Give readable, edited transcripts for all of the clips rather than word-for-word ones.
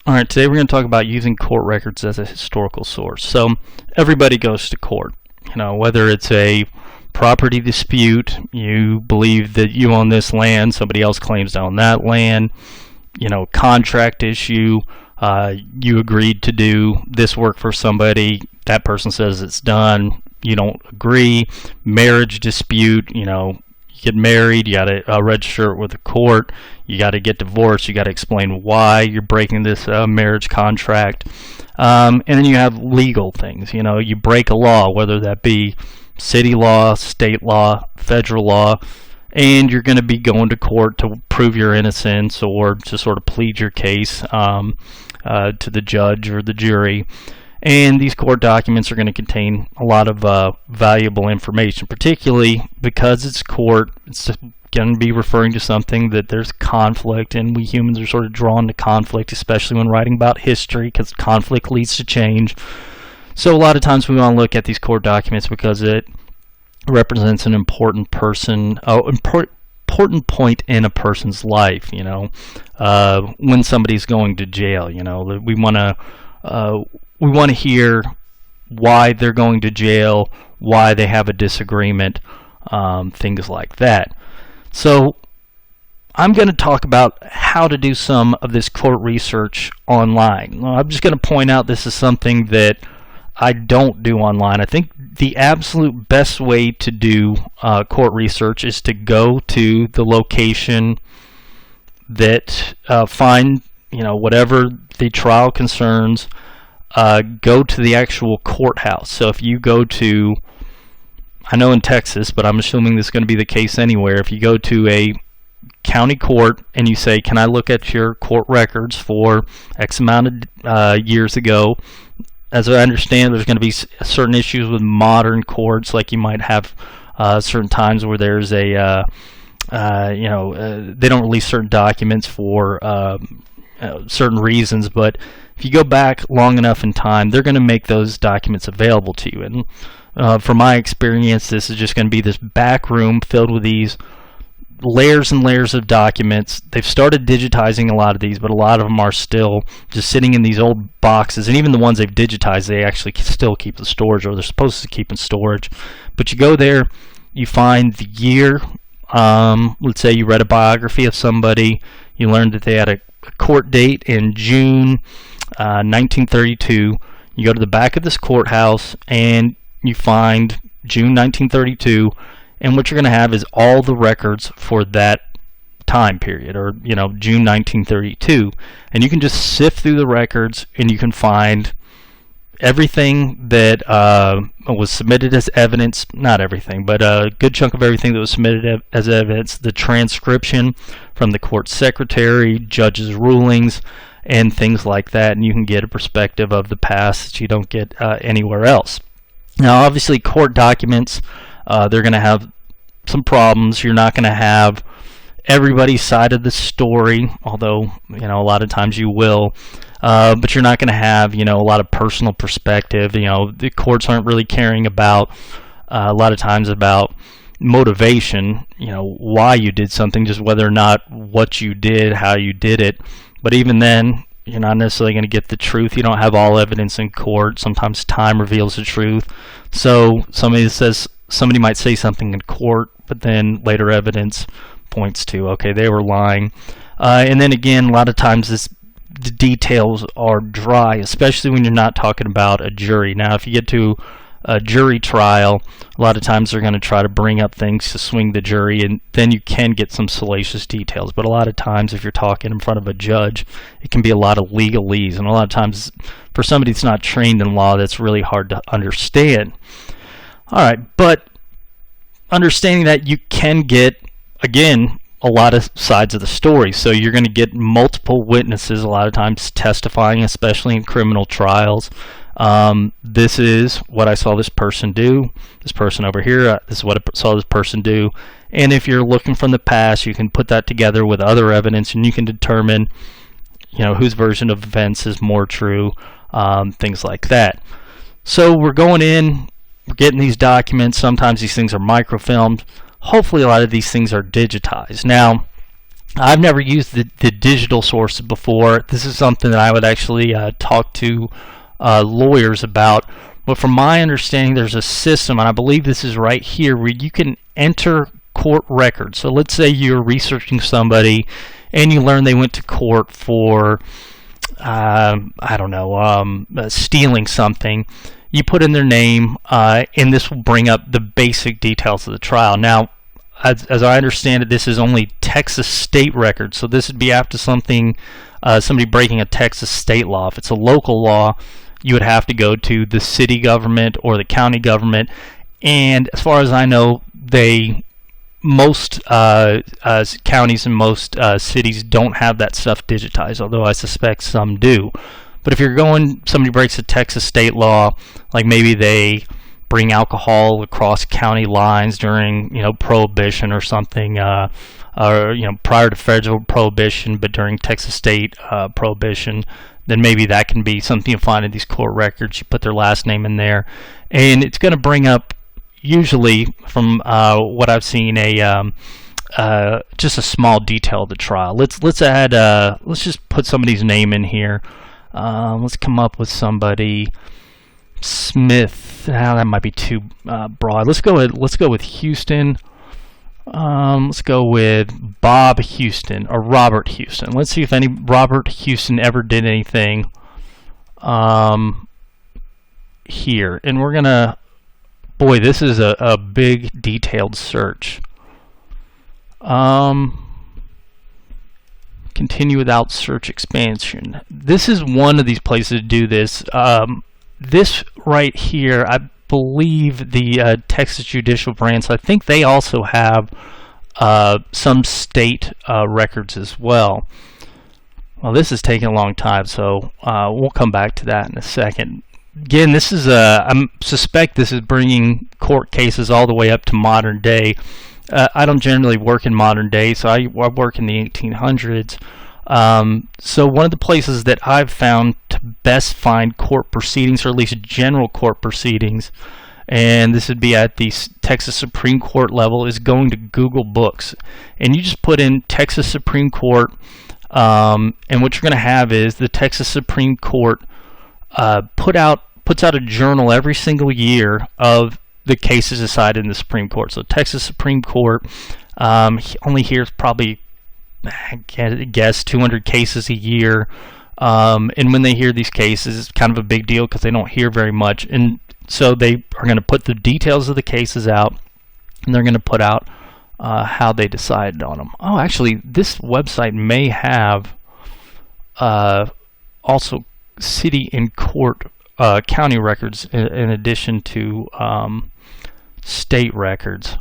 All right, today we're going to talk about using court records as a historical source. So everybody goes to court, whether it's a property dispute, you believe that you own this land, somebody else claims to own that land, contract issue, you agreed to do this work for somebody, that person says it's done, you don't agree, marriage dispute, you get married, you got to register it with the court, you got to get divorced, you got to explain why you're breaking this marriage contract, and then you have legal things, you break a law, whether that be city law, state law, federal law, and you're going to be going to court to prove your innocence or to sort of plead your case to the judge or the jury. And these court documents are going to contain a lot of valuable information, particularly because it's court. It's going to be referring to something that there's conflict, and we humans are sort of drawn to conflict, especially when writing about history, because conflict leads to change. So a lot of times we want to look at these court documents because it represents an important point in a person's life. When somebody's going to jail, we want to hear why they're going to jail, why they have a disagreement, things like that. So I'm going to talk about how to do some of this court research online. I'm just going to point out this is something that I don't do online. I think the absolute best way to do court research is to go to the location that find, whatever the trial concerns, go to the actual courthouse. So if you go to, I know in Texas, but I'm assuming this is going to be the case anywhere, if you go to a county court and you say, can I look at your court records for X amount of years ago? As I understand, there's going to be certain issues with modern courts, like you might have certain times where there's a, they don't release certain documents for certain reasons, but if you go back long enough in time, they're going to make those documents available to you. And from my experience, this is just going to be this back room filled with these layers and layers of documents. They've started digitizing a lot of these, but a lot of them are still just sitting in these old boxes, and even the ones they've digitized, they actually still keep the storage, or they're supposed to keep in storage. But you go there, you find the year, let's say you read a biography of somebody, you learned that they had a court date in June 1932, you go to the back of this courthouse and you find June 1932, and what you're going to have is all the records for that time period, or June 1932, and you can just sift through the records and you can find everything that was submitted as evidence, not everything, but a good chunk of everything that was submitted as evidence, the transcription from the court secretary, judges' rulings, and things like that, and you can get a perspective of the past that you don't get anywhere else. Now, obviously, court documents, they're going to have some problems. You're not going to have everybody's side of the story, although, a lot of times you will. But you're not going to have, a lot of personal perspective. The courts aren't really caring about, a lot of times about motivation, why you did something, just whether or not what you did, how you did it. But even then, you're not necessarily going to get the truth. You don't have all evidence in court. Sometimes time reveals the truth. So somebody might say something in court, but then later evidence points to, okay, they were lying. And then again, a lot of times the details are dry, especially when you're not talking about a jury. Now, if you get to a jury trial, a lot of times they're going to try to bring up things to swing the jury, and then you can get some salacious details. But a lot of times, if you're talking in front of a judge, it can be a lot of legalese, and a lot of times, for somebody that's not trained in law, that's really hard to understand. All right, but understanding that you can get, again, a lot of sides of the story. So you're going to get multiple witnesses a lot of times testifying, especially in criminal trials. This is what I saw this person do. This person over here, this is what I saw this person do. And if you're looking from the past, you can put that together with other evidence, and you can determine, whose version of events is more true, things like that. So we're going in, we're getting these documents. Sometimes these things are microfilmed. Hopefully a lot of these things are digitized. Now, I've never used the digital sources before. This is something that I would actually talk to lawyers about. But from my understanding, there's a system, and I believe this is right here, where you can enter court records. So let's say you're researching somebody and you learn they went to court for, I don't know, stealing something. You put in their name, and this will bring up the basic details of the trial. Now, as I understand it, this is only Texas state records, so this would be after something, somebody breaking a Texas state law. If it's a local law, you would have to go to the city government or the county government, and as far as I know, most counties and most cities don't have that stuff digitized, although I suspect some do. But if somebody breaks a Texas state law, like maybe they bring alcohol across county lines during, Prohibition or something, or prior to federal Prohibition, but during Texas state Prohibition, then maybe that can be something you find in these court records. You put their last name in there, and it's going to bring up, usually from what I've seen, just a small detail of the trial. Let's just put somebody's name in here. Let's come up with somebody. Smith. That might be too broad. Let's go with Houston. Let's go with Bob Houston or Robert Houston. Let's see if any Robert Houston ever did anything here. And we're gonna. Boy, this is a big detailed search. Continue without search expansion. This is one of these places to do this. This right here, I believe the Texas Judicial Branch, I think they also have some state records as well. Well, this is taking a long time, so we'll come back to that in a second. Again, this is I suspect this is bringing court cases all the way up to modern day. I don't generally work in modern day, so I work in the 1800s. So one of the places that I've found to best find court proceedings, or at least general court proceedings, and this would be at the Texas Supreme Court level, is going to Google Books. And you just put in Texas Supreme Court, and what you're going to have is the Texas Supreme Court puts out a journal every single year of the cases decided in the Supreme Court. So Texas Supreme Court only hears probably, I guess, 200 cases a year. And when they hear these cases, it's kind of a big deal because they don't hear very much. And so they are going to put the details of the cases out, and they're going to put out how they decided on them. Oh, actually, this website may have also city and court county records in addition to state records.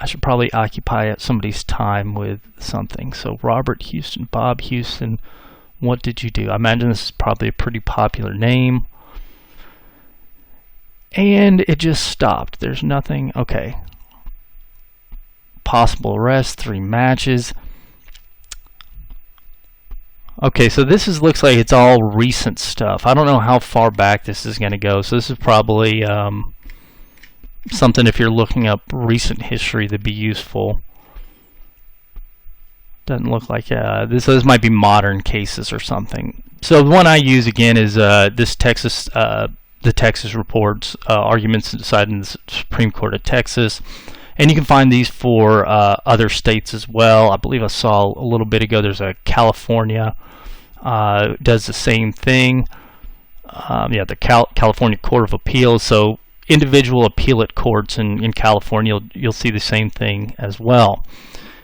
I should probably occupy somebody's time with something. So Robert Houston, Bob Houston, what did you do? I imagine this is probably a pretty popular name. And it just stopped. There's nothing. Okay. Possible arrest, 3 matches. Okay, so this looks like it's all recent stuff. I don't know how far back this is going to go. So this is probably something, if you're looking up recent history, that'd be useful. Doesn't look like this might be modern cases or something. So the one I use again is this Texas, the Texas reports, arguments decided in the Supreme Court of Texas, and you can find these for other states as well. I believe I saw a little bit ago there's a California does the same thing. The California Court of Appeals. So individual appellate courts in California, you'll see the same thing as well.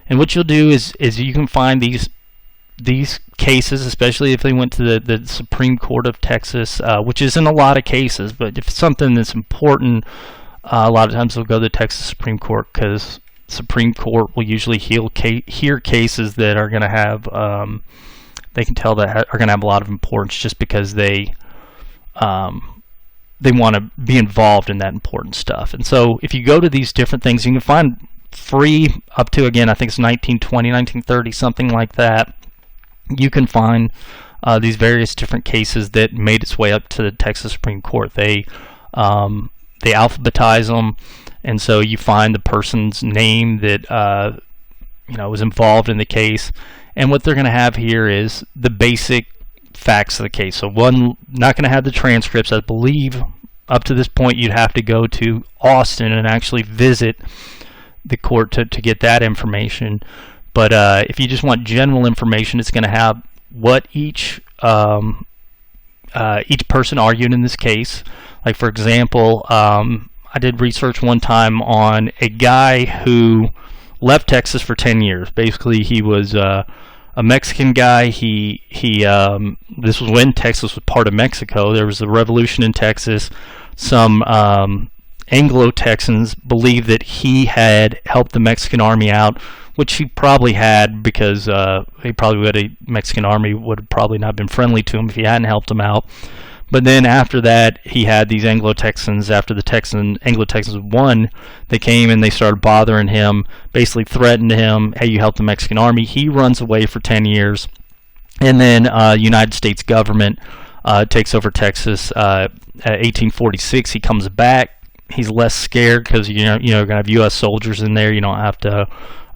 And what you'll do is you can find these cases, especially if they went to the Supreme Court of Texas, which isn't a lot of cases, but if it's something that's important, a lot of times they'll go to the Texas Supreme Court, because Supreme Court will usually hear cases that are going to have, they can tell that are going to have a lot of importance, just because they want to be involved in that important stuff. And so if you go to these different things, you can find free up to, again, I think it's 1920, 1930, something like that. You can find these various different cases that made its way up to the Texas Supreme Court. They alphabetize them, and so you find the person's name that was involved in the case. And what they're going to have here is the basic facts of the case. So one, not going to have the transcripts. I believe up to this point you'd have to go to Austin and actually visit the court to get that information. But if you just want general information, it's going to have what each person argued in this case. Like, for example, I did research one time on a guy who left Texas for 10 years. Basically, he was a Mexican guy. This was when Texas was part of Mexico. There was a revolution in Texas. Some Anglo-Texans believed that he had helped the Mexican army out, which he probably had, because the Mexican army would have probably not been friendly to him if he hadn't helped him out. But then after that, he had these Anglo-Texans. After the Anglo-Texans won, they came and they started bothering him, basically threatened him, hey, you helped the Mexican army. He runs away for 10 years. And then United States government takes over Texas. 1846, he comes back. He's less scared because you're going to have U.S. soldiers in there. You don't have to.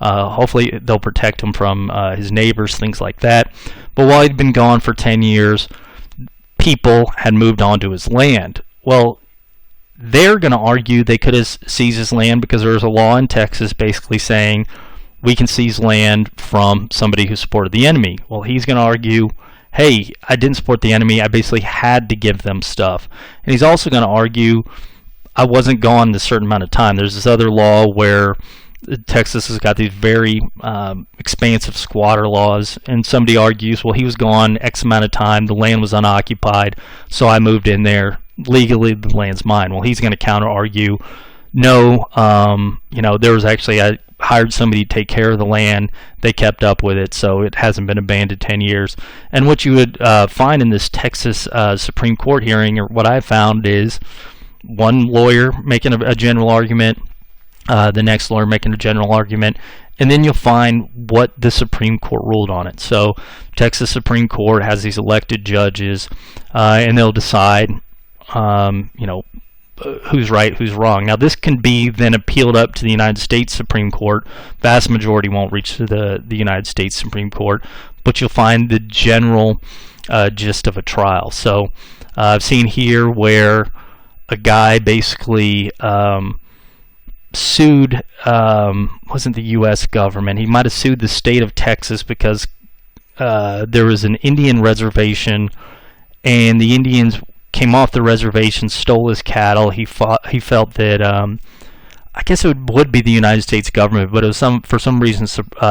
Hopefully, they'll protect him from his neighbors, things like that. But while he'd been gone for 10 years, people had moved onto his land. Well, they're going to argue they could have seized his land because there was a law in Texas basically saying we can seize land from somebody who supported the enemy. Well, he's going to argue, hey, I didn't support the enemy. I basically had to give them stuff. And he's also going to argue I wasn't gone a certain amount of time. There's this other law where Texas has got these very expansive squatter laws, and somebody argues, well, he was gone X amount of time, the land was unoccupied, so I moved in there. Legally, the land's mine. Well, he's going to counter-argue, no, there was actually, I hired somebody to take care of the land, they kept up with it, so it hasn't been abandoned 10 years. And what you would find in this Texas Supreme Court hearing, or what I found, is one lawyer making a general argument, the next lawyer making a general argument, and then you'll find what the Supreme Court ruled on it. So Texas Supreme Court has these elected judges, and they'll decide, who's right, who's wrong. Now, this can be then appealed up to the United States Supreme Court. Vast majority won't reach to the United States Supreme Court, but you'll find the general gist of a trial. So I've seen here where a guy basically sued, wasn't the U.S. government. He might have sued the state of Texas because there was an Indian reservation, and the Indians came off the reservation, stole his cattle. He felt that, I guess it would be the United States government, but it was for some reason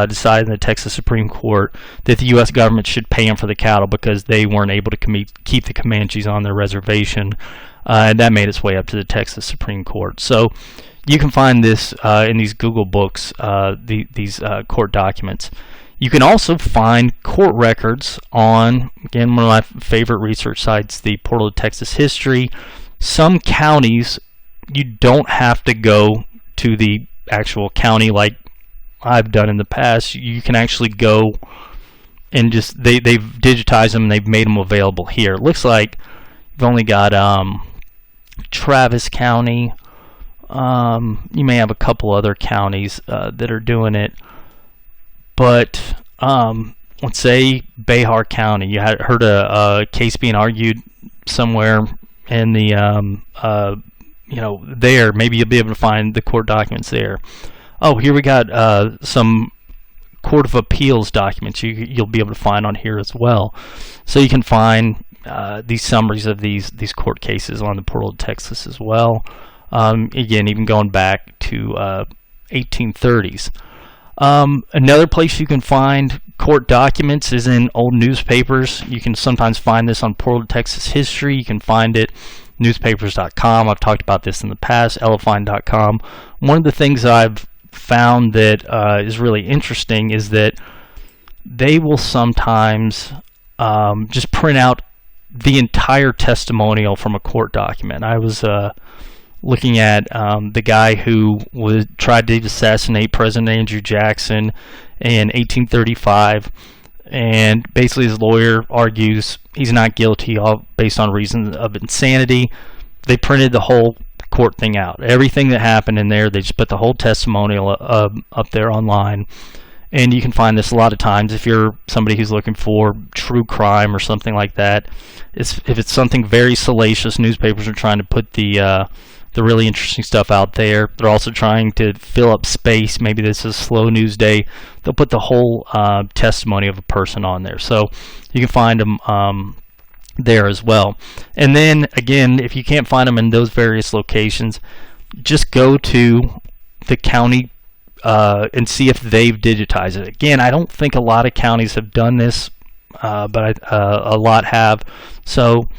decided in the Texas Supreme Court that the U.S. government should pay him for the cattle because they weren't able to keep the Comanches on their reservation, and that made its way up to the Texas Supreme Court. So you can find this in these Google books, these court documents. You can also find court records on, again, one of my favorite research sites, the Portal of Texas History. Some counties, you don't have to go to the actual county like I've done in the past. You can actually go and just, they've digitized them and they've made them available here. It looks like you've only got Travis County. You may have a couple other counties that are doing it, but let's say Behar County. You had heard a case being argued somewhere in the there. Maybe you'll be able to find the court documents there. Oh, here we got some Court of Appeals documents you'll be able to find on here as well. So you can find these summaries of these court cases on the Portal of Texas as well. Again, even going back to 1830s. Another place you can find court documents is in old newspapers. You can sometimes find this on Portal of Texas History. You can find it newspapers.com. I've talked about this in the past, elefine.com. One of the things I've found that is really interesting is that they will sometimes just print out the entire testimonial from a court document. I was looking at the guy who tried to assassinate President Andrew Jackson in 1835, and basically his lawyer argues he's not guilty based on reasons of insanity. They printed the whole court thing out. Everything that happened in there, they just put the whole testimonial up there online, And you can find this a lot of times if you're somebody who's looking for true crime or something like that. If it's something very salacious, newspapers are trying to put the really interesting stuff out there. They're also trying to fill up space. Maybe this is a slow news day. They'll put the whole testimony of a person on there. So you can find them there as well. And then again, if you can't find them in those various locations, just go to the county and see if they've digitized it. Again, I don't think a lot of counties have done this, but a lot have. So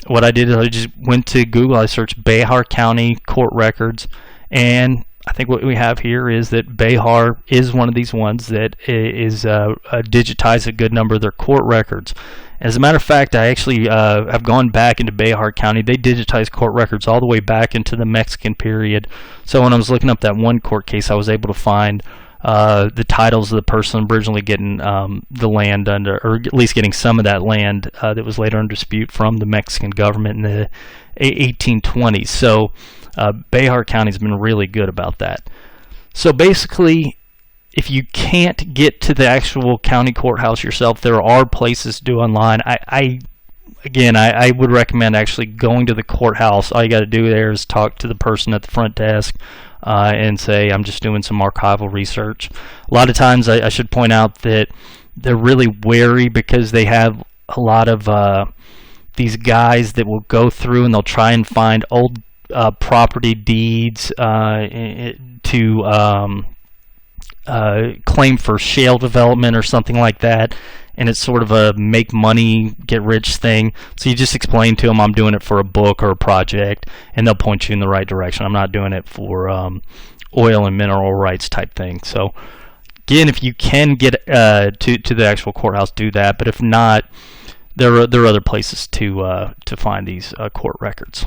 what I did is I just went to Google, I searched Behar County court records, and I think what we have here is that Behar is one of these ones that is digitized a good number of their court records. As a matter of fact, I actually have gone back into Behar County. They digitized court records all the way back into the Mexican period. So when I was looking up that one court case, I was able to find the titles of the person originally getting the land under, or at least getting some of that land that was later under dispute from the Mexican government in the 1820s. So Behar County's been really good about that. So basically, if you can't get to the actual county courthouse yourself, there are places to do online. I would recommend actually going to the courthouse. All you got to do there is talk to the person at the front desk and say, I'm just doing some archival research. A lot of times, I should point out that they're really wary because they have a lot of these guys that will go through and they'll try and find old property deeds to claim for shale development or something like that, and it's sort of a make money, get rich thing. So you just explain to them, I'm doing it for a book or a project, and they'll point you in the right direction. I'm not doing it for oil and mineral rights type thing. So again, if you can get to the actual courthouse, do that. But if not, there are other places to find these court records.